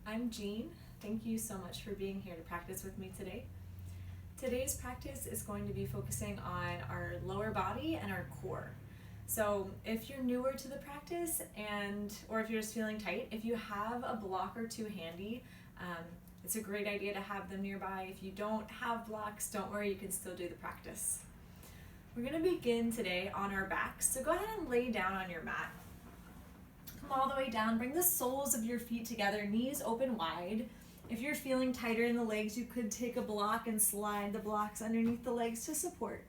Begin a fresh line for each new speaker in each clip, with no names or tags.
I'm Jean. Thank you so much for being here to practice with me today. Today's practice is going to be focusing on our lower body and our core. So if you're newer to the practice or if you're just feeling tight, if you have a block or two handy, it's a great idea to have them nearby. If you don't have blocks, don't worry, you can still do the practice. We're going to begin today on our backs, so go ahead and lay down on your mat. Come all the way down, bring the soles of your feet together, knees open wide. If you're feeling tighter in the legs, you could take a block and slide the blocks underneath the legs to support.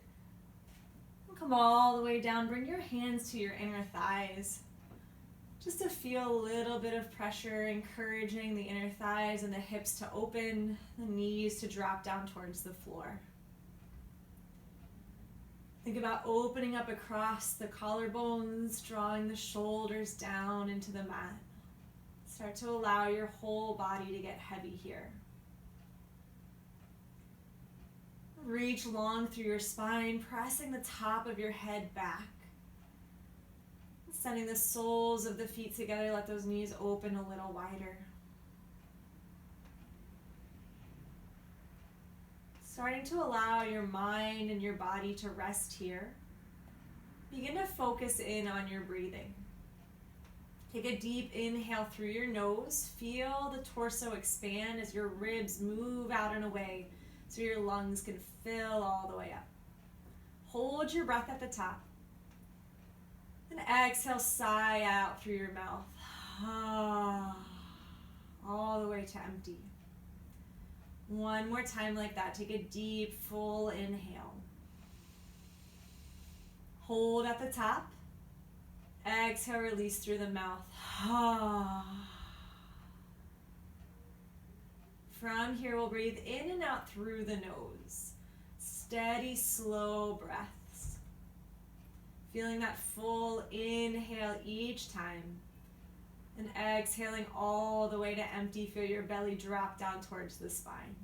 Come all the way down, bring your hands to your inner thighs. Just to feel a little bit of pressure, encouraging the inner thighs and the hips to open, the knees to drop down towards the floor. Think about opening up across the collarbones, drawing the shoulders down into the mat. Start to allow your whole body to get heavy here. Reach long through your spine, pressing the top of your head back. Sending the soles of the feet together, let those knees open a little wider. Starting to allow your mind and your body to rest here. Begin to focus in on your breathing. Take a deep inhale through your nose. Feel the torso expand as your ribs move out and away so your lungs can fill all the way up. Hold your breath at the top. And exhale, sigh out through your mouth. All the way to empty. One more time like that. Take a deep, full inhale. Hold at the top. Exhale, release through the mouth. From here, we'll breathe in and out through the nose. Steady, slow breaths. Feeling that full inhale each time. And exhaling all the way to empty. Feel your belly drop down towards the spine.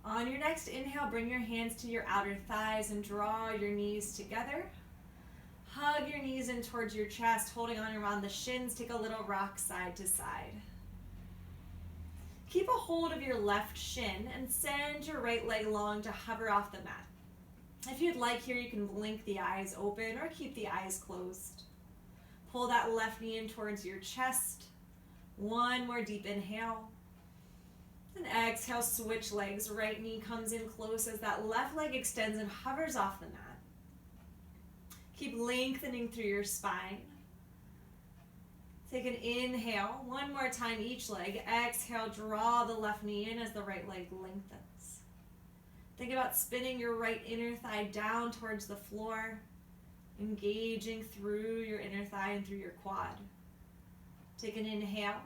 On your next inhale, bring your hands to your outer thighs and draw your knees together. Hug your knees in towards your chest, holding on around the shins. Take a little rock side to side. Keep a hold of your left shin and send your right leg long to hover off the mat. If you'd like here, you can blink the eyes open or keep the eyes closed. Pull that left knee in towards your chest. One more deep inhale. And exhale, switch legs. Right knee comes in close as that left leg extends and hovers off the mat. Keep lengthening through your spine. Take an inhale. One more time each leg. Exhale, draw the left knee in as the right leg lengthens. Think about spinning your right inner thigh down towards the floor, engaging through your inner thigh and through your quad. Take an inhale,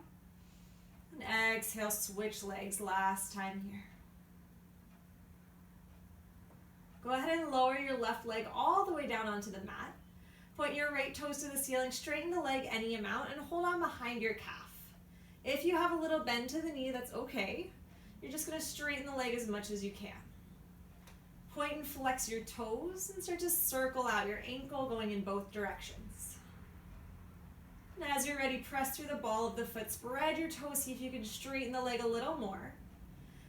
and exhale, switch legs, last time here. Go ahead and lower your left leg all the way down onto the mat. Point your right toes to the ceiling, straighten the leg any amount, and hold on behind your calf. If you have a little bend to the knee, that's okay. You're just going to straighten the leg as much as you can. Point and flex your toes and start to circle out your ankle going in both directions. And as you're ready, press through the ball of the foot. Spread your toes, see if you can straighten the leg a little more.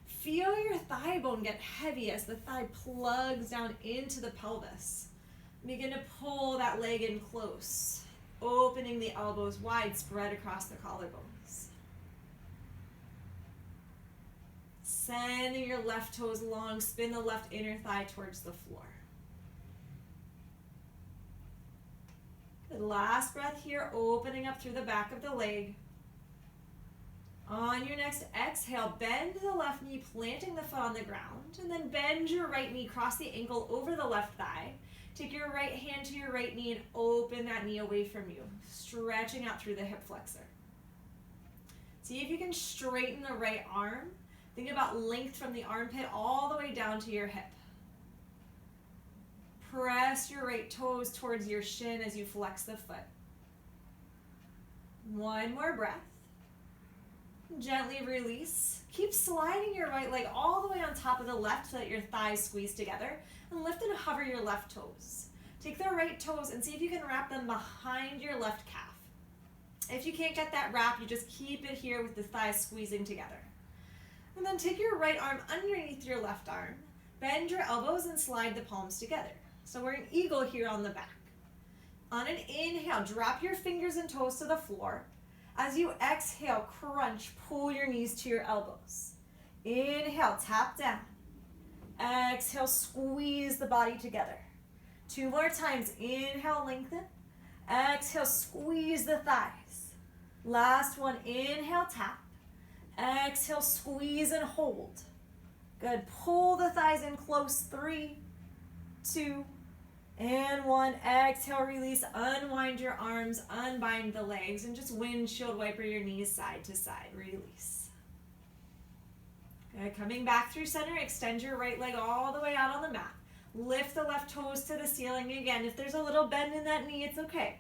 Feel your thigh bone get heavy as the thigh plugs down into the pelvis. Begin to pull that leg in close, opening the elbows wide, spread across the collarbones. Sending your left toes long, spin the left inner thigh towards the floor. Good, last breath here, opening up through the back of the leg. On your next exhale, bend the left knee, planting the foot on the ground, and then bend your right knee, cross the ankle over the left thigh. Take your right hand to your right knee and open that knee away from you, stretching out through the hip flexor. See if you can straighten the right arm. Think about length from the armpit all the way down to your hip. Press your right toes towards your shin as you flex the foot. One more breath. Gently release. Keep sliding your right leg all the way on top of the left so that your thighs squeeze together. And lift and hover your left toes. Take the right toes and see if you can wrap them behind your left calf. If you can't get that wrap, you just keep it here with the thighs squeezing together. And then take your right arm underneath your left arm. Bend your elbows and slide the palms together. So we're an eagle here on the back. On an inhale, drop your fingers and toes to the floor. As you exhale, crunch, pull your knees to your elbows. Inhale, tap down. Exhale, squeeze the body together. 2 more times. Inhale, lengthen. Exhale, squeeze the thighs. Last one. Inhale, tap. Exhale, squeeze and hold. Good. Pull the thighs in close. 3, 2, and 1. Exhale, release. Unwind your arms, unbind the legs, and just windshield wiper your knees side to side. Release. Good. Coming back through center, extend your right leg all the way out on the mat. Lift the left toes to the ceiling. Again, if there's a little bend in that knee, it's okay.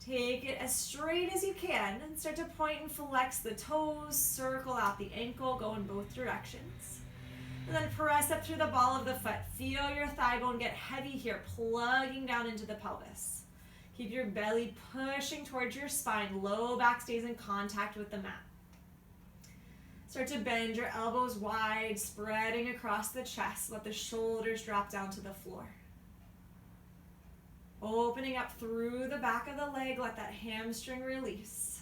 Take it as straight as you can and start to point and flex the toes, circle out the ankle, go in both directions. And then press up through the ball of the foot. Feel your thigh bone get heavy here, plugging down into the pelvis. Keep your belly pushing towards your spine. Low back stays in contact with the mat. Start to bend your elbows wide, spreading across the chest. Let the shoulders drop down to the floor. Opening up through the back of the leg, let that hamstring release.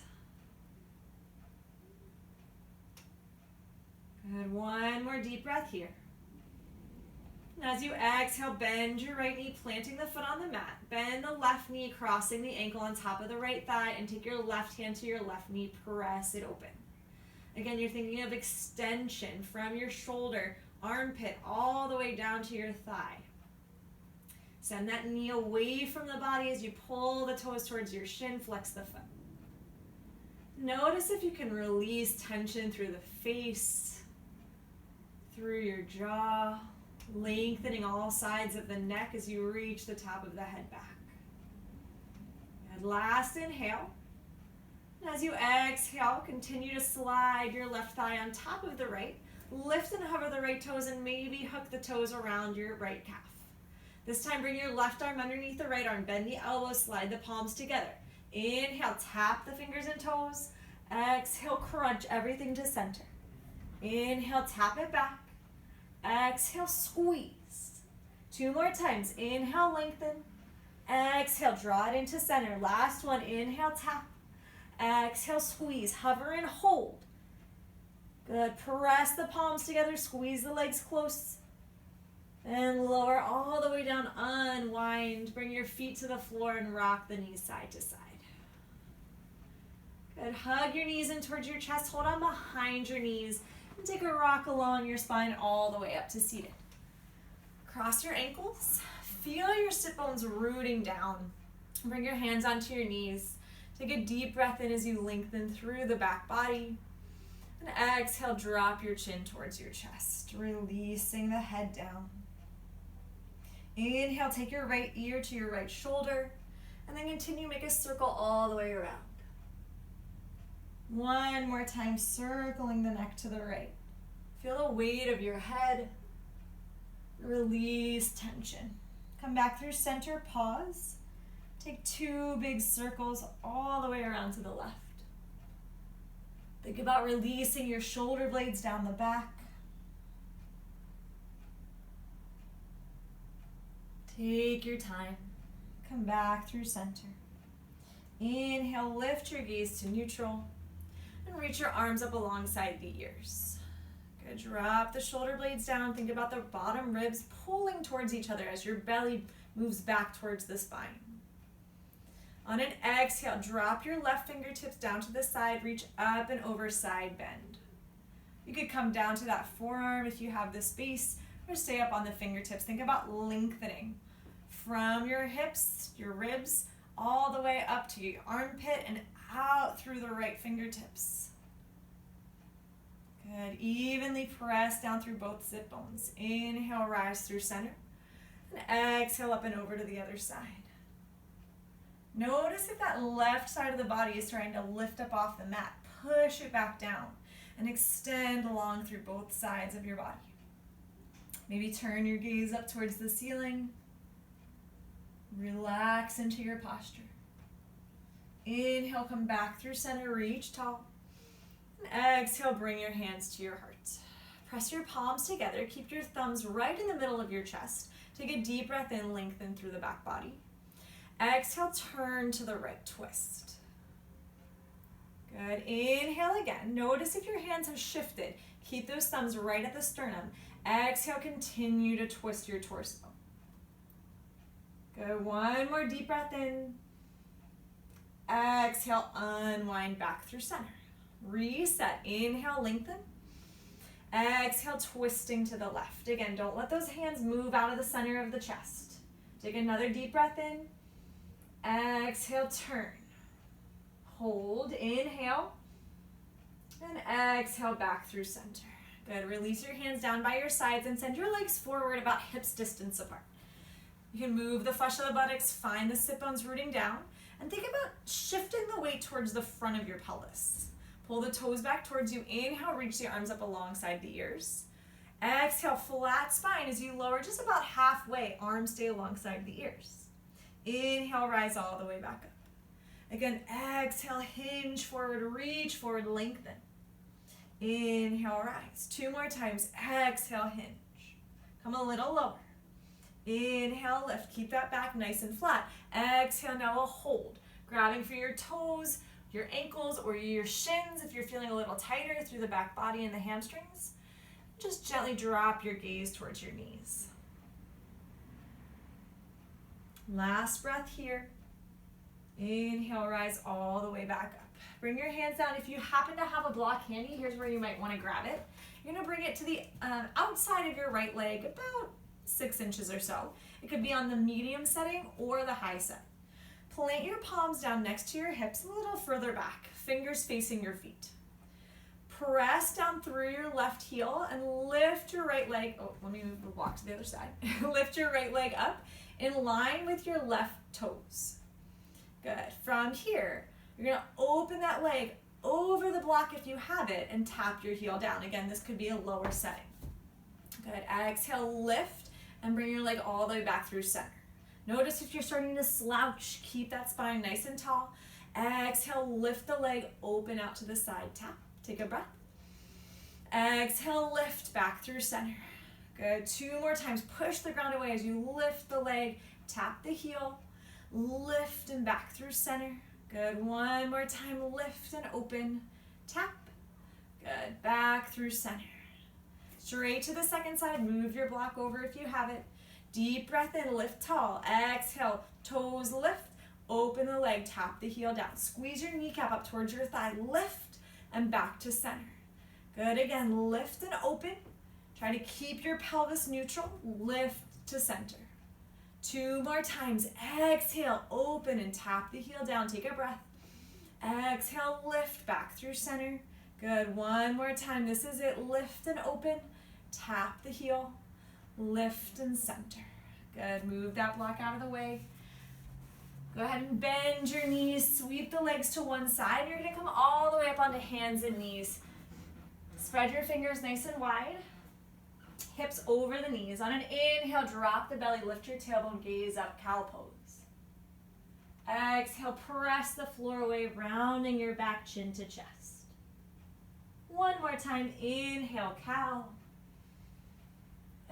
Good. One more deep breath here. And as you exhale, bend your right knee, planting the foot on the mat. Bend the left knee, crossing the ankle on top of the right thigh, and take your left hand to your left knee, press it open. Again, you're thinking of extension from your shoulder, armpit, all the way down to your thigh. Send that knee away from the body as you pull the toes towards your shin, flex the foot. Notice if you can release tension through the face, through your jaw, lengthening all sides of the neck as you reach the top of the head back. And last inhale. As you exhale, continue to slide your left thigh on top of the right. Lift and hover the right toes and maybe hook the toes around your right calf. This time, bring your left arm underneath the right arm. Bend the elbows, slide the palms together. Inhale, tap the fingers and toes. Exhale, crunch everything to center. Inhale, tap it back. Exhale, squeeze. 2 more times. Inhale, lengthen. Exhale, draw it into center. Last one. Inhale, tap. Exhale, squeeze. Hover and hold. Good. Press the palms together. Squeeze the legs close. And lower all the way down. Unwind. Bring your feet to the floor and rock the knees side to side. Good. Hug your knees in towards your chest. Hold on behind your knees. And take a rock along your spine all the way up to seated. Cross your ankles. Feel your sit bones rooting down. Bring your hands onto your knees. Take a deep breath in as you lengthen through the back body. And exhale, drop your chin towards your chest, releasing the head down. Inhale, take your right ear to your right shoulder, and then continue, make a circle all the way around. One more time, circling the neck to the right. Feel the weight of your head. Release tension. Come back through center, pause. Take 2 big circles all the way around to the left. Think about releasing your shoulder blades down the back. Take your time. Come back through center. Inhale, lift your gaze to neutral and reach your arms up alongside the ears. Good. Drop the shoulder blades down. Think about the bottom ribs pulling towards each other as your belly moves back towards the spine. On an exhale, drop your left fingertips down to the side, reach up and over, side bend. You could come down to that forearm if you have the space, or stay up on the fingertips. Think about lengthening from your hips, your ribs, all the way up to your armpit and out through the right fingertips. Good. Evenly press down through both sit bones. Inhale, rise through center, and exhale up and over to the other side. Notice if that left side of the body is trying to lift up off the mat. Push it back down and extend along through both sides of your body. Maybe turn your gaze up towards the ceiling. Relax into your posture. Inhale, come back through center, reach tall. And exhale, bring your hands to your heart. Press your palms together. Keep your thumbs right in the middle of your chest. Take a deep breath in, lengthen through the back body. Exhale, turn to the right, twist. Good. Inhale again. Notice if your hands have shifted. Keep those thumbs right at the sternum. Exhale, continue to twist your torso. Good. One more deep breath in. Exhale, unwind back through center. Reset. Inhale, lengthen. Exhale, twisting to the left. Again, don't let those hands move out of the center of the chest. Take another deep breath in. Exhale, turn. Hold, inhale. And exhale, back through center. Good. Release your hands down by your sides and send your legs forward about hips distance apart. You can move the flesh of the buttocks, find the sit bones rooting down, and think about shifting the weight towards the front of your pelvis. Pull the toes back towards you. Inhale, reach the arms up alongside the ears. Exhale, flat spine as you lower just about halfway. Arms stay alongside the ears. Inhale, rise all the way back up. Again, exhale, hinge forward, reach forward, lengthen. Inhale, rise. 2 more times. Exhale, hinge. Come a little lower. Inhale, lift. Keep that back nice and flat. Exhale, now a hold. Grabbing for your toes, your ankles, or your shins if you're feeling a little tighter through the back body and the hamstrings. Just gently drop your gaze towards your knees. Last breath here. Inhale, rise all the way back up. Bring your hands down. If you happen to have a block handy, here's where you might want to grab it. You're going to bring it to the outside of your right leg, about 6 inches or so. It could be on the medium setting or the high set. Plant your palms down next to your hips, a little further back, fingers facing your feet. Press down through your left heel and lift your right leg. Oh, let me move the block to the other side. Lift your right leg up in line with your left toes. Good. From here, you're going to open that leg over the block if you have it and tap your heel down. Again, this could be a lower setting. Good. Exhale, lift and bring your leg all the way back through center. Notice if you're starting to slouch, keep that spine nice and tall. Exhale, lift the leg, open out to the side, tap. Take a breath. Exhale, lift back through center. Good. 2 more times. Push the ground away as you lift the leg, tap the heel, lift and back through center. Good. 1 more time. Lift and open, tap. Good. Back through center. Straight to the second side. Move your block over if you have it. Deep breath in, lift tall. Exhale, toes lift, open the leg, tap the heel down. Squeeze your kneecap up towards your thigh, lift and back to center. Good, again, lift and open. Try to keep your pelvis neutral, lift to center. 2 more times, exhale, open and tap the heel down. Take a breath. Exhale, lift back through center. Good, 1 more time. This is it, lift and open, tap the heel. Lift and center. Good. Move that block out of the way. Go ahead and bend your knees. Sweep the legs to one side. You're going to come all the way up onto hands and knees. Spread your fingers nice and wide. Hips over the knees. On an inhale, drop the belly. Lift your tailbone. Gaze up. Cow pose. Exhale. Press the floor away, rounding your back, chin to chest. 1 more time. Inhale, cow.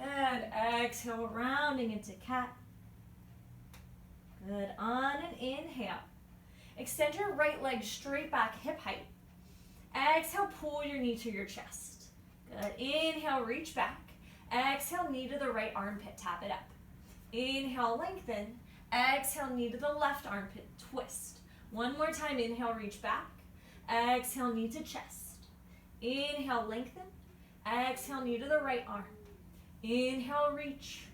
And exhale, rounding into cat. Good. On an inhale. Extend your right leg straight back, hip height. Exhale, pull your knee to your chest. Good. Inhale, reach back. Exhale, knee to the right armpit, tap it up. Inhale, lengthen. Exhale, knee to the left armpit, twist. 1 more time, inhale, reach back. Exhale, knee to chest. Inhale, lengthen. Exhale, knee to the right arm. Inhale, reach.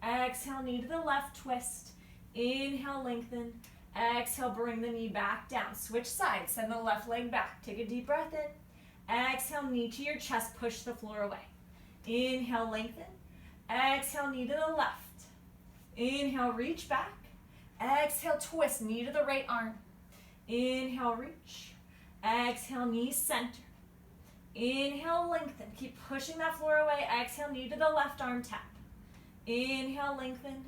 Exhale, knee to the left, twist. Inhale, lengthen. Exhale, bring the knee back down. Switch sides, send the left leg back. Take a deep breath in. Exhale, knee to your chest, push the floor away. Inhale, lengthen. Exhale, knee to the left. Inhale, reach back. Exhale, twist, knee to the right arm. Inhale, reach. Exhale, knee center. Inhale, lengthen. Keep pushing that floor away. Exhale, knee to the left arm, tap. Inhale, lengthen.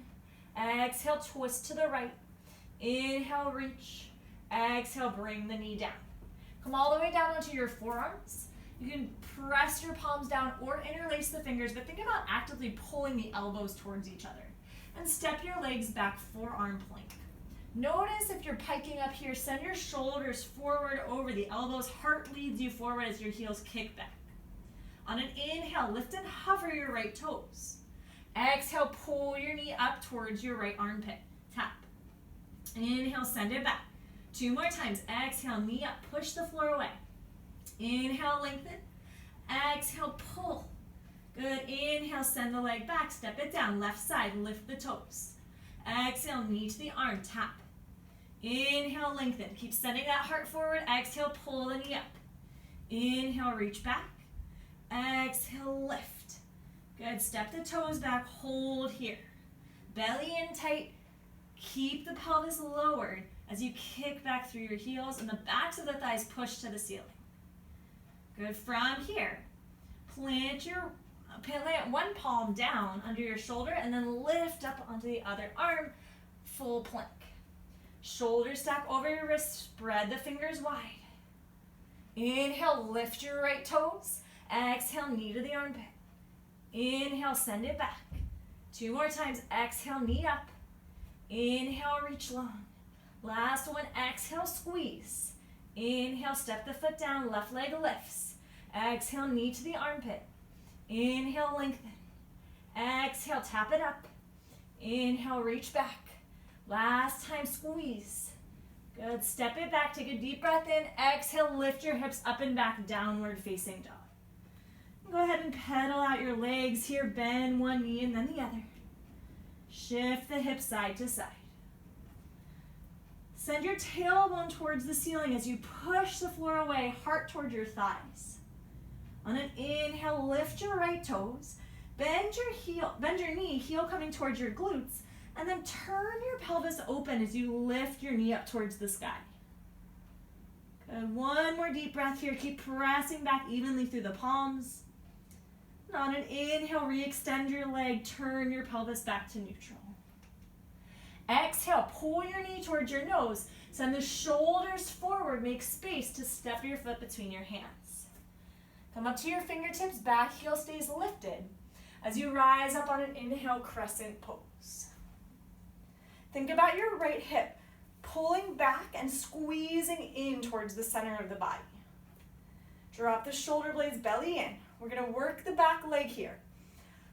Exhale, twist to the right. Inhale, reach. Exhale, bring the knee down. Come all the way down onto your forearms. You can press your palms down or interlace the fingers, but think about actively pulling the elbows towards each other. And step your legs back, forearm plank. Notice if you're piking up here, send your shoulders forward over the elbows. Heart leads you forward as your heels kick back. On an inhale, lift and hover your right toes. Exhale, pull your knee up towards your right armpit. Tap. Inhale, send it back. 2 more times. Exhale, knee up, push the floor away. Inhale, lengthen. Exhale, pull. Good. Inhale, send the leg back, step it down. Left side, lift the toes. Exhale, knee to the arm, tap. Inhale, lengthen. Keep sending that heart forward. Exhale, pull the knee up. Inhale, reach back. Exhale, lift. Good. Step the toes back, hold here. Belly in tight. Keep the pelvis lowered as you kick back through your heels and the backs of the thighs push to the ceiling. Good. From here, plant one palm down under your shoulder and then lift up onto the other arm, full plank. Shoulders stack over your wrists, spread the fingers wide. Inhale, lift your right toes. Exhale, knee to the armpit. Inhale, send it back. 2 more times. Exhale, knee up. Inhale, reach long. Last one, exhale, squeeze. Inhale, step the foot down, left leg lifts. Exhale, knee to the armpit. Inhale, lengthen. Exhale, tap it up. Inhale, reach back. Last time, squeeze. Good. Step it back, take a deep breath in. Exhale, lift your hips up and back, downward facing dog. Go ahead and pedal out your legs here. Bend one knee and then the other. Shift the hips side to side. Send your tailbone towards the ceiling as you push the floor away, heart towards your thighs. On an inhale, lift your right toes. Bend your knee, heel coming towards your glutes, and then turn your pelvis open as you lift your knee up towards the sky. Good. One more deep breath here. Keep pressing back evenly through the palms. And on an inhale, re-extend your leg, turn your pelvis back to neutral. Exhale, pull your knee towards your nose. Send the shoulders forward, make space to step your foot between your hands. Come up to your fingertips, back heel stays lifted. As you rise up on an inhale, crescent pose. Think about your right hip pulling back and squeezing in towards the center of the body. Drop the shoulder blades, belly in. We're going to work the back leg here.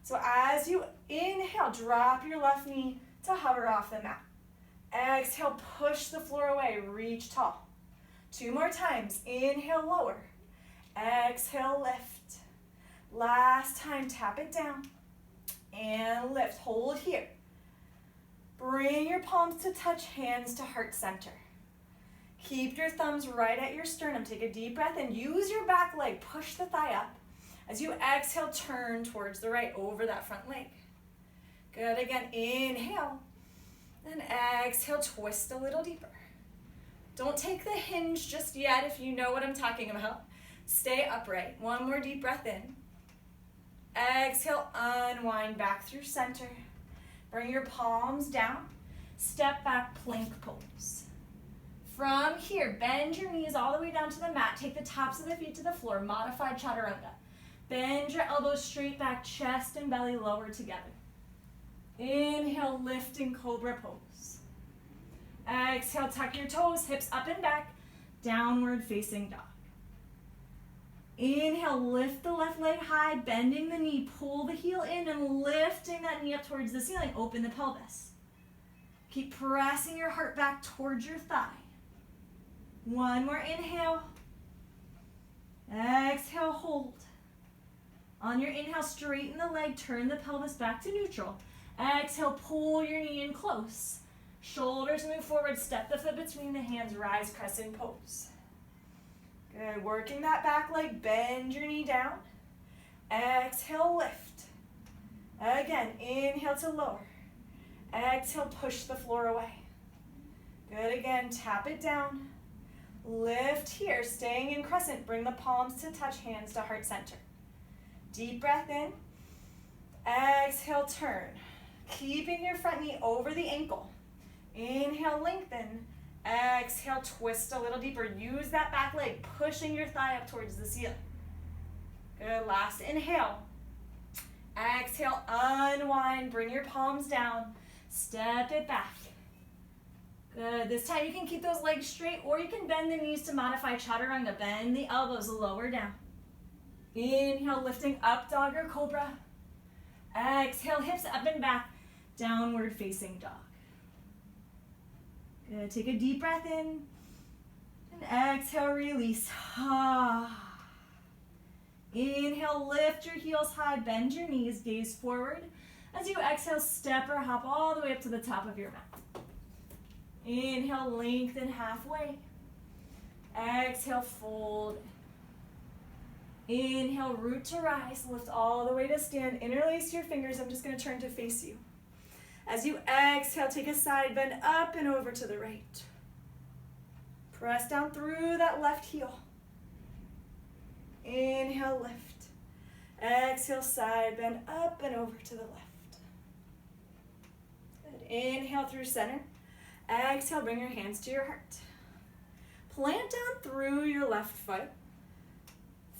So as you inhale, drop your left knee to hover off the mat. Exhale, push the floor away, reach tall. 2 more times. Inhale, lower. Exhale, lift. Last time, tap it down and lift. Hold here. Bring your palms to touch, hands to heart center. Keep your thumbs right at your sternum. Take a deep breath and use your back leg. Push the thigh up. As you exhale, turn towards the right over that front leg. Good. Again, inhale. Then exhale, twist a little deeper. Don't take the hinge just yet if you know what I'm talking about. Stay upright. One more deep breath in. Exhale, unwind back through center. Bring your palms down. Step back, plank pose. From here, bend your knees all the way down to the mat. Take the tops of the feet to the floor. Modified chaturanga. Bend your elbows straight back, chest and belly lower together. Inhale, lifting cobra pose. Exhale, tuck your toes, hips up and back, downward facing dog. Inhale, lift the left leg high, bending the knee, pull the heel in and lifting that knee up towards the ceiling, open the pelvis. Keep pressing your heart back towards your thigh. One more inhale. Exhale, hold. On your inhale, straighten the leg, turn the pelvis back to neutral. Exhale, pull your knee in close. Shoulders move forward, step the foot between the hands, rise crescent pose. Good, working that back leg, bend your knee down. Exhale, lift. Again, inhale to lower. Exhale, push the floor away. Good, again, tap it down. Lift here, staying in crescent, bring the palms to touch, hands to heart center. Deep breath in. Exhale, turn. Keeping your front knee over the ankle. Inhale, lengthen.
Exhale, twist a little deeper. Use that back leg, pushing your thigh up towards the ceiling. Good, last inhale. Exhale, unwind, bring your palms down, step it back. Good, this time you can keep those legs straight or you can bend the knees to modify chaturanga. Bend the elbows lower down. Inhale, lifting up, dog or cobra. Exhale, hips up and back, downward facing dog. Good, take a deep breath in, and exhale, release. Inhale, lift your heels high, bend your knees, gaze forward. As you exhale, step or hop all the way up to the top of your mat. Inhale, lengthen halfway. Exhale, fold. Inhale, root to rise, lift all the way to stand. Interlace your fingers. I'm just going to turn to face you. As you exhale, take a side bend up and over to the right. Press down through that left heel. Inhale, lift. Exhale, side bend up and over to the left. Good. Inhale through center. Exhale, bring your hands to your heart. Plant down through your left foot.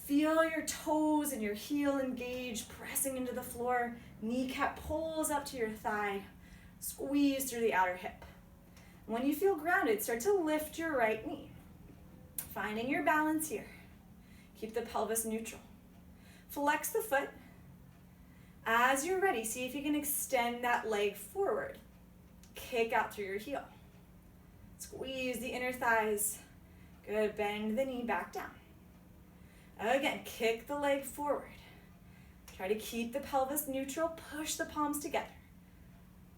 Feel your toes and your heel engaged, pressing into the floor. Kneecap pulls up to your thigh. Squeeze through the outer hip. When you feel grounded, start to lift your right knee. Finding your balance here. Keep the pelvis neutral. Flex the foot. As you're ready, see if you can extend that leg forward. Kick out through your heel. Squeeze the inner thighs. Good, bend the knee back down. Again, kick the leg forward. Try to keep the pelvis neutral, push the palms together.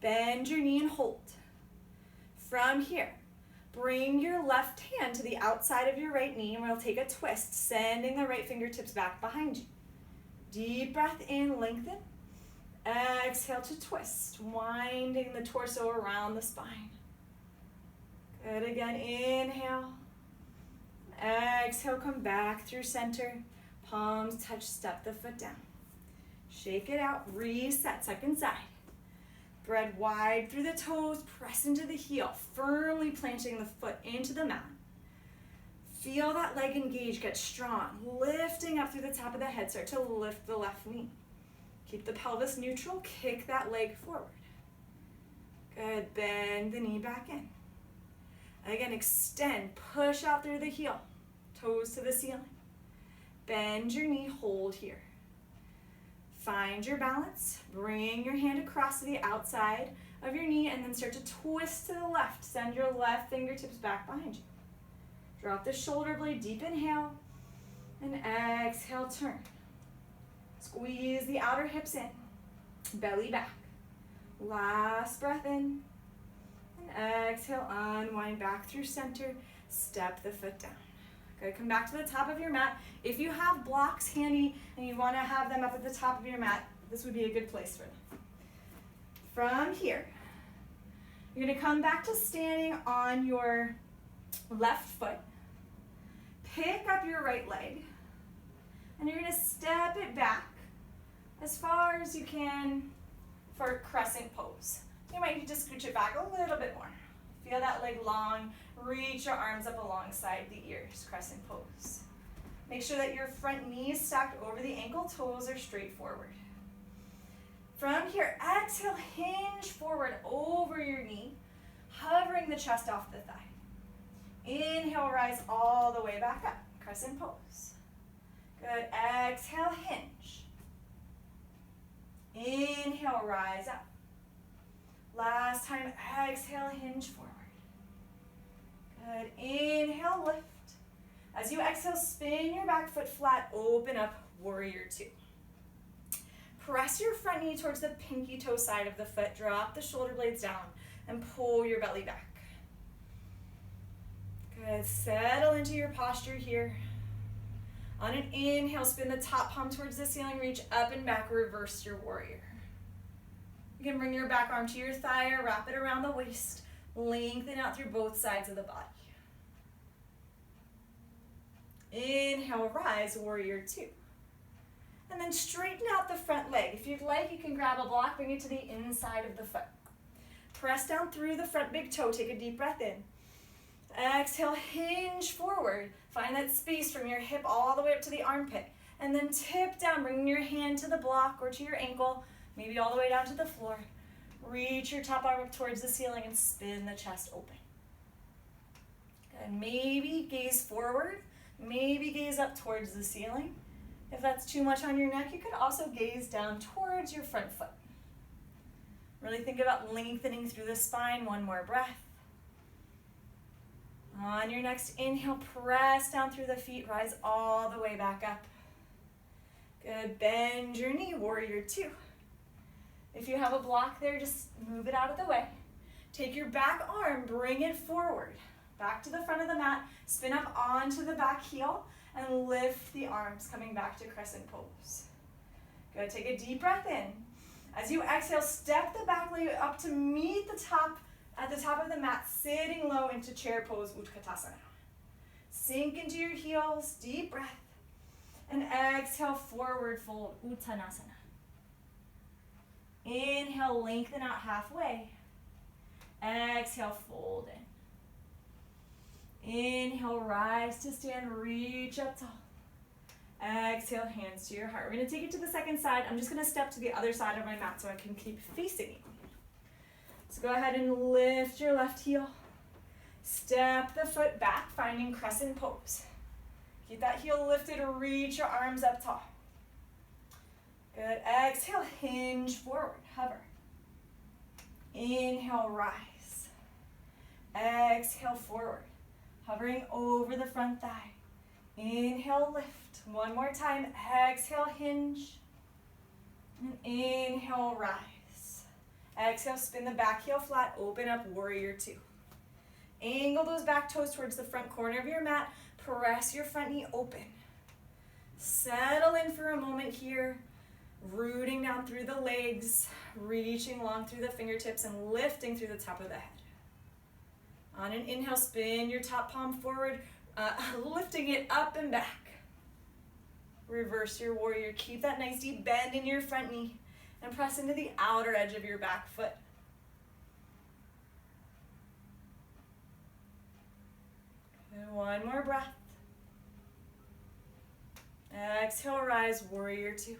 Bend your knee and hold. From here, bring your left hand to the outside of your right knee and we'll take a twist, sending the right fingertips back behind you. Deep breath in, lengthen. Exhale to twist, winding the torso around the spine. Good, again, inhale. Exhale, come back through center. Palms touch, step the foot down. Shake it out, reset, second side. Thread wide through the toes, press into the heel, firmly planting the foot into the mat. Feel that leg engage, get strong. Lifting up through the top of the head, start to lift the left knee. Keep the pelvis neutral, kick that leg forward. Good, bend the knee back in. Again, extend, push out through the heel, toes to the ceiling. Bend your knee, hold here. Find your balance, bring your hand across to the outside of your knee and then start to twist to the left. Send your left fingertips back behind you. Drop the shoulder blade, deep inhale, and exhale, turn. Squeeze the outer hips in, belly back. Last breath in, and exhale, unwind back through center, step the foot down. Good, come back to the top of your mat. If you have blocks handy and you want to have them up at the top of your mat, this would be a good place for them. From here, you're going to come back to standing on your left foot. Pick up your right leg, and you're going to step it back as far as you can for crescent pose. You might need to scooch it back a little bit more. Feel that leg long. Reach your arms up alongside the ears, crescent pose. Make sure that your front knee is stacked over the ankle, toes are straight forward. From here, exhale, hinge forward over your knee, hovering the chest off the thigh. Inhale, rise all the way back up, crescent pose. Good, exhale, hinge. Inhale, rise up. Last time, exhale, hinge forward. Good, inhale, lift. As you exhale, spin your back foot flat, open up, warrior two. Press your front knee towards the pinky toe side of the foot, drop the shoulder blades down, and pull your belly back. Good, settle into your posture here. On an inhale, spin the top palm towards the ceiling, reach up and back, reverse your warrior. You can bring your back arm to your thigh or wrap it around the waist. Lengthen out through both sides of the body. Inhale, rise, warrior two. And then straighten out the front leg. If you'd like, you can grab a block, bring it to the inside of the foot. Press down through the front big toe, take a deep breath in. Exhale, hinge forward. Find that space from your hip all the way up to the armpit. And then tip down, bringing your hand to the block or to your ankle, maybe all the way down to the floor. Reach your top arm up towards the ceiling and spin the chest open. Good. Maybe gaze forward, maybe gaze up towards the ceiling. If that's too much on your neck, you could also gaze down towards your front foot. Really think about lengthening through the spine. One more breath. On your next inhale, press down through the feet, rise all the way back up. Good, bend your knee, warrior two. If you have a block there, just move it out of the way. Take your back arm, bring it forward, back to the front of the mat, spin up onto the back heel, and lift the arms, coming back to crescent pose. Good, take a deep breath in. As you exhale, step the back leg up to meet at the top of the mat, sitting low into chair pose, Utkatasana. Sink into your heels, deep breath. And exhale, forward fold, Uttanasana. Inhale, lengthen out halfway. Exhale, fold in. Inhale, rise to stand, reach up tall. Exhale, hands to your heart. We're going to take it to the second side. I'm just going to step to the other side of my mat so I can keep facing you. So go ahead and lift your left heel. Step the foot back, finding crescent pose. Keep that heel lifted, reach your arms up tall. Good, exhale, hinge forward, hover. Inhale, rise. Exhale, forward, hovering over the front thigh. Inhale, lift. One more time, exhale, hinge. And inhale, rise. Exhale, spin the back heel flat, open up, warrior two. Angle those back toes towards the front corner of your mat. Press your front knee open. Settle in for a moment here. Rooting down through the legs, reaching long through the fingertips and lifting through the top of the head. On an inhale, spin your top palm forward, lifting it up and back. Reverse your warrior. Keep that nice deep bend in your front knee and press into the outer edge of your back foot. And one more breath. Exhale, rise, warrior two.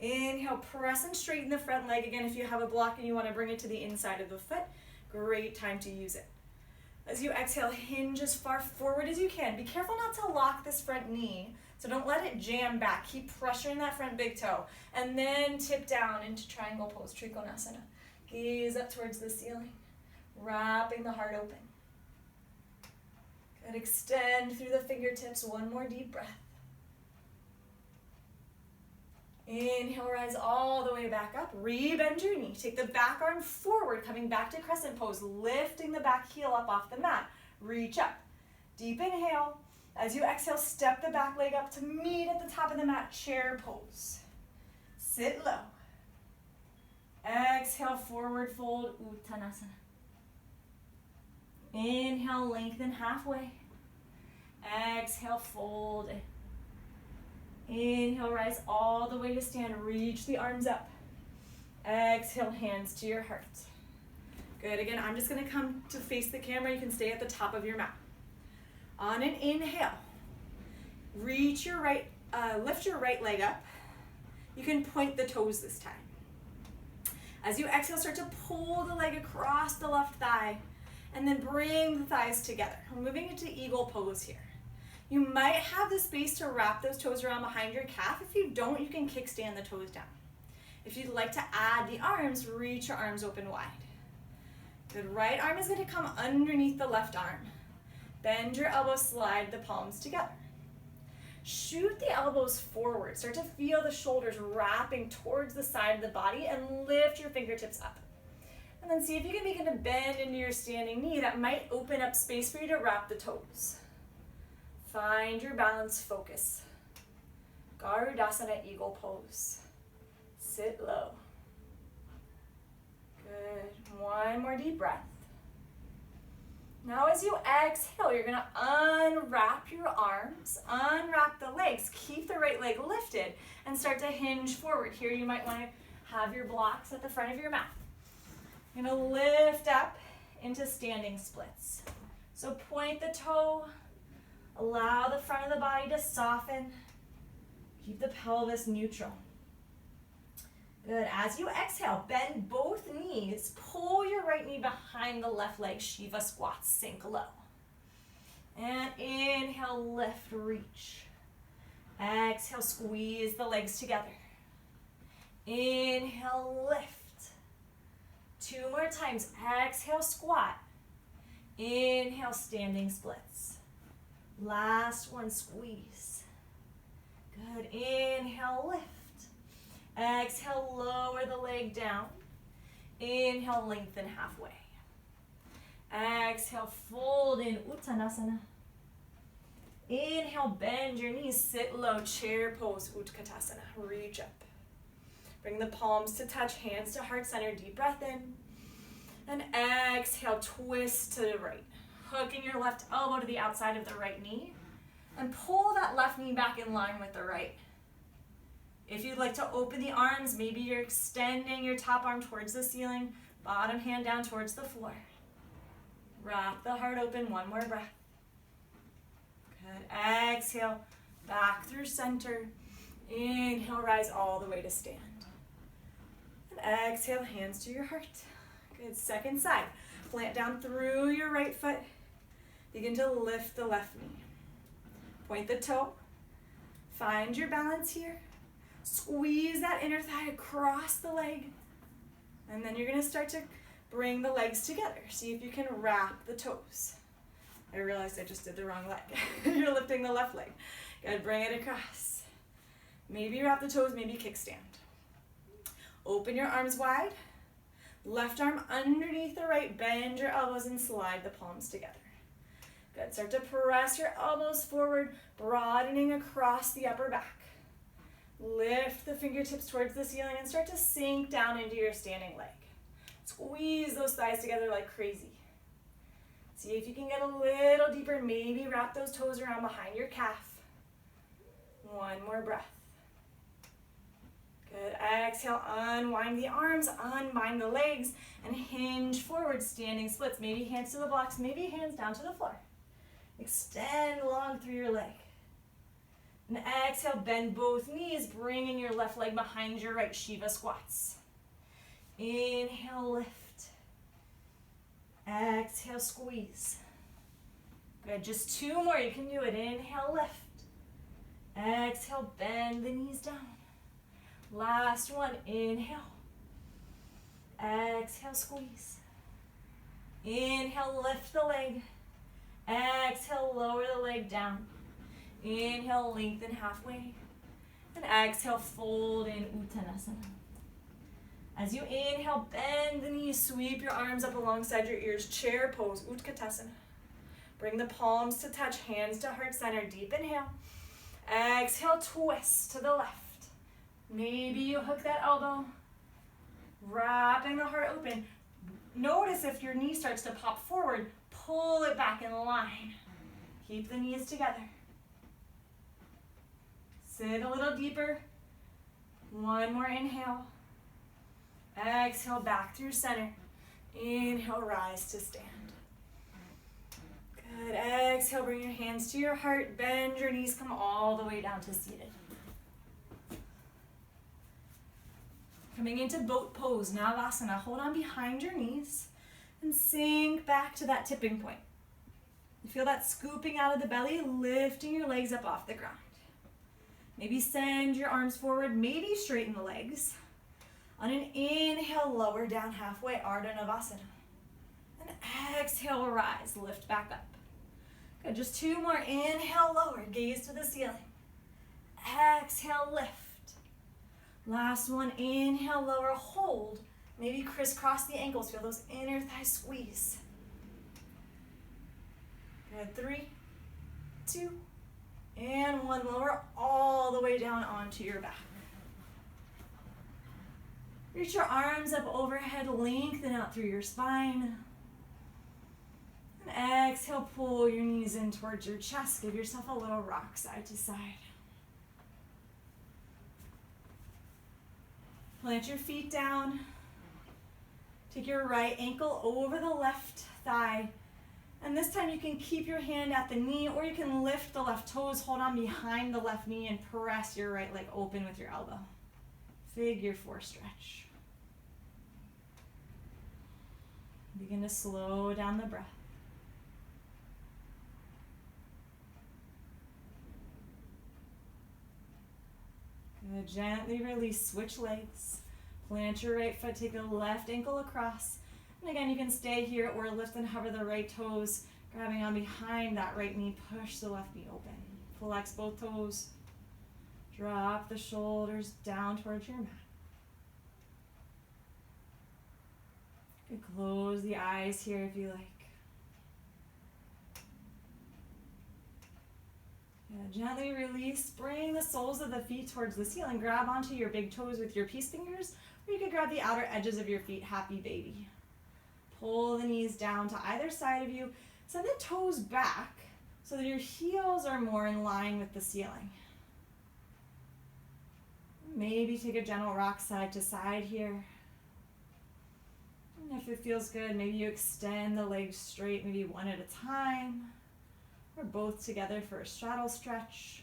Inhale, press and straighten the front leg. Again, if you have a block and you want to bring it to the inside of the foot, great time to use it. As you exhale, hinge as far forward as you can. Be careful not to lock this front knee, so don't let it jam back. Keep pressuring that front big toe. And then tip down into triangle pose, Trikonasana. Gaze up towards the ceiling, wrapping the heart open. And extend through the fingertips. One more deep breath. Inhale, rise all the way back up. Rebend your knee. Take the back arm forward, coming back to crescent pose, lifting the back heel up off the mat. Reach up. Deep inhale. As you exhale, step the back leg up to meet at the top of the mat, chair pose. Sit low. Exhale, forward fold, Uttanasana. Inhale, lengthen halfway. Exhale, fold in. Inhale, rise all the way to stand. Reach the arms up. Exhale, hands to your heart. Good. Again, I'm just going to come to face the camera. You can stay at the top of your mat. On an inhale, reach your lift your right leg up. You can point the toes this time. As you exhale, start to pull the leg across the left thigh and then bring the thighs together. We're moving into eagle pose here. You might have the space to wrap those toes around behind your calf. If you don't, you can kickstand the toes down. If you'd like to add the arms, reach your arms open wide. Good. Right arm is going to come underneath the left arm. Bend your elbows, slide the palms together. Shoot the elbows forward. Start to feel the shoulders wrapping towards the side of the body and lift your fingertips up. And then see if you can begin to bend into your standing knee. That might open up space for you to wrap the toes. Find your balance, focus. Garudasana, eagle pose. Sit low. Good. One more deep breath. Now as you exhale, you're going to unwrap your arms, unwrap the legs, keep the right leg lifted, and start to hinge forward. Here you might want to have your blocks at the front of your mat. You're going to lift up into standing splits. So point the toe, allow the front of the body to soften. Keep the pelvis neutral. Good. As you exhale, bend both knees. Pull your right knee behind the left leg. Shiva squat, sink low. And inhale, lift, reach. Exhale, squeeze the legs together. Inhale, lift. 2 more times. Exhale, squat. Inhale, standing splits. Last one, squeeze. Good. Inhale, lift. Exhale, lower the leg down. Inhale, lengthen halfway. Exhale, fold in Uttanasana. Inhale, bend your knees, sit low, chair pose, Utkatasana. Reach up. Bring the palms to touch, hands to heart center, deep breath in. And exhale, twist to the right. Hooking your left elbow to the outside of the right knee. And pull that left knee back in line with the right. If you'd like to open the arms, maybe you're extending your top arm towards the ceiling, bottom hand down towards the floor. Wrap the heart open, 1 more breath. Good. Exhale, back through center. Inhale, rise all the way to stand. And exhale, hands to your heart. Good. Second side. Plant down through your right foot. Begin to lift the left knee. Point the toe. Find your balance here. Squeeze that inner thigh across the leg. And then you're going to start to bring the legs together. See if you can wrap the toes. I realized I just did the wrong leg. You're lifting the left leg. Good, bring it across. Maybe wrap the toes, maybe kickstand. Open your arms wide. Left arm underneath the right, bend your elbows and slide the palms together. Good, start to press your elbows forward, broadening across the upper back. Lift the fingertips towards the ceiling and start to sink down into your standing leg. Squeeze those thighs together like crazy. See if you can get a little deeper. Maybe wrap those toes around behind your calf. 1 more breath. Good. Exhale, unwind the arms, unbind the legs, and hinge forward, standing splits. Maybe hands to the blocks, maybe hands down to the floor. Extend long through your leg. And exhale, bend both knees, bringing your left leg behind your right, Shiva squats. Inhale, lift. Exhale, squeeze. Good, just 2 more, you can do it. Inhale, lift. Exhale, bend the knees down. Last one, inhale. Exhale, squeeze. Inhale, lift the leg. Exhale, lower the leg down. Inhale, lengthen halfway. And exhale, fold in Uttanasana. As you inhale, bend the knees, sweep your arms up alongside your ears, chair pose, Utkatasana. Bring the palms to touch, hands to heart center, deep inhale. Exhale, twist to the left. Maybe you hook that elbow, wrapping the heart open. Notice if your knee starts to pop forward, pull it back in line. Keep the knees together. Sit a little deeper. 1 more inhale. Exhale, back through center. Inhale, rise to stand. Good. Exhale, bring your hands to your heart. Bend your knees, come all the way down to seated. Coming into boat pose, Navasana. Hold on behind your knees and sink back to that tipping point. You feel that scooping out of the belly, lifting your legs up off the ground. Maybe send your arms forward, maybe straighten the legs. On an inhale, lower down halfway, Ardha Navasana. And exhale, rise, lift back up. Good, just 2 more. Inhale, lower, gaze to the ceiling. Exhale, lift. Last one, inhale, lower, hold. Maybe crisscross the ankles, feel those inner thighs squeeze. Good, 3, 2, and 1. Lower all the way down onto your back. Reach your arms up overhead, lengthen out through your spine. And exhale, pull your knees in towards your chest. Give yourself a little rock side to side. Plant your feet down. Take your right ankle over the left thigh. And this time you can keep your hand at the knee, or you can lift the left toes, hold on behind the left knee, and press your right leg open with your elbow. Figure 4 stretch. Begin to slow down the breath. Good. Gently release, switch legs. Plant your right foot, take the left ankle across. And again, you can stay here or lift and hover the right toes, grabbing on behind that right knee. Push the left knee open. Flex both toes. Drop the shoulders down towards your mat. You can close the eyes here if you like. Yeah, gently release. Bring the soles of the feet towards the ceiling. Grab onto your big toes with your peace fingers, or you could grab the outer edges of your feet, happy baby. Pull the knees down to either side of you. Send the toes back so that your heels are more in line with the ceiling. Maybe take a gentle rock side to side here. And if it feels good, maybe you extend the legs straight, maybe one at a time, or both together for a straddle stretch.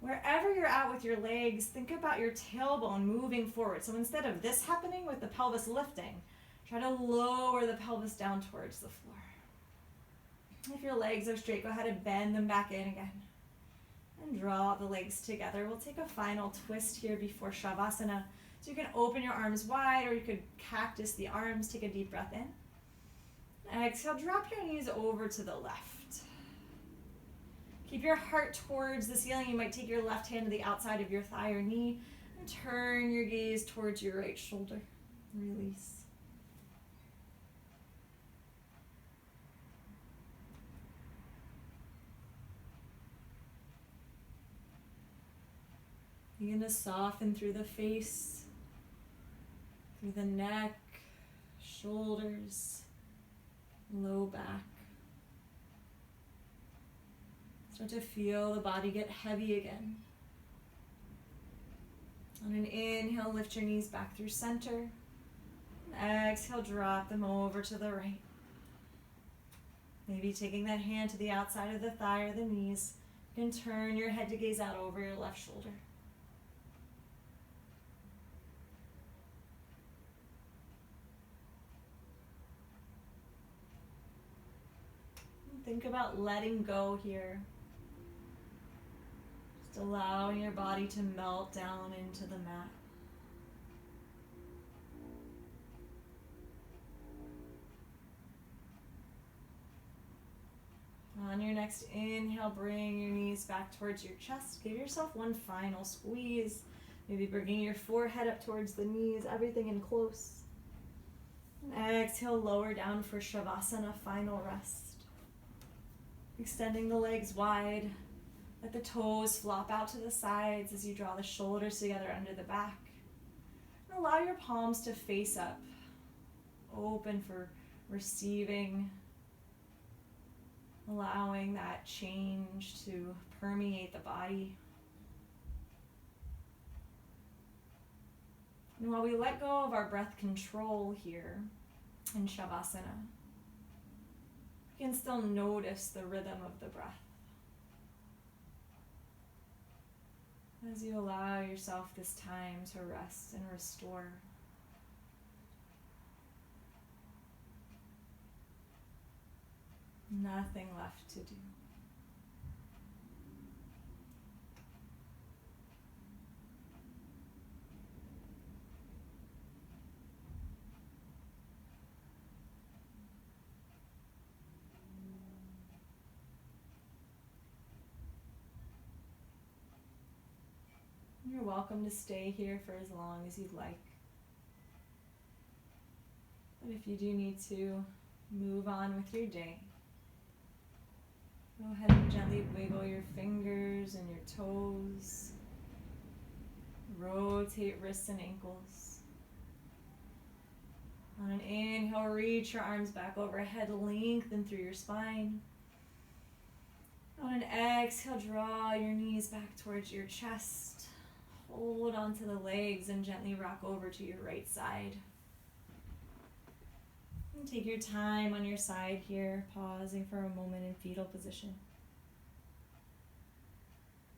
Wherever you're at with your legs, think about your tailbone moving forward. So instead of this happening with the pelvis lifting, try to lower the pelvis down towards the floor. If your legs are straight, go ahead and bend them back in again. And draw the legs together. We'll take a final twist here before Shavasana. So you can open your arms wide, or you could cactus the arms. Take a deep breath in. Exhale, drop your knees over to the left. Keep your heart towards the ceiling. You might take your left hand to the outside of your thigh or knee and turn your gaze towards your right shoulder. Release. Begin to soften through the face, through the neck, shoulders, low back. Start to feel the body get heavy again. On an inhale, lift your knees back through center. And exhale, drop them over to the right. Maybe taking that hand to the outside of the thigh or the knees. You can turn your head to gaze out over your left shoulder. Think about letting go here. Just allowing your body to melt down into the mat. On your next inhale, bring your knees back towards your chest. Give yourself one final squeeze. Maybe bringing your forehead up towards the knees, everything in close. And exhale, lower down for Shavasana, final rest. Extending the legs wide. Let the toes flop out to the sides as you draw the shoulders together under the back. And allow your palms to face up. Open for receiving. Allowing that change to permeate the body. And while we let go of our breath control here in Shavasana, you can still notice the rhythm of the breath. As you allow yourself this time to rest and restore. Nothing left to do. You're welcome to stay here for as long as you'd like. But if you do need to move on with your day, go ahead and gently wiggle your fingers and your toes. Rotate wrists and ankles. On an inhale, reach your arms back overhead, lengthen through your spine. On an exhale, draw your knees back towards your chest. Hold onto the legs and gently rock over to your right side.
And take your time on your side here, pausing for a moment in fetal position.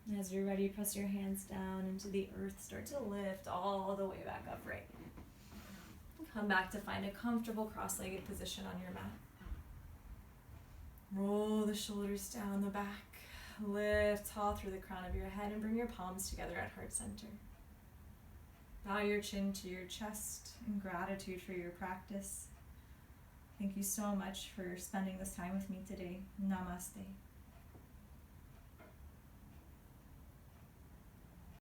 And as you're ready, press your hands down into the earth. Start to lift all the way back upright. Come back to find a comfortable cross-legged position on your mat. Roll the shoulders down the back. Lift tall through the crown of your head and bring your palms together at heart center. Bow your chin to your chest in gratitude for your practice. Thank you so much for spending this time with me today. Namaste.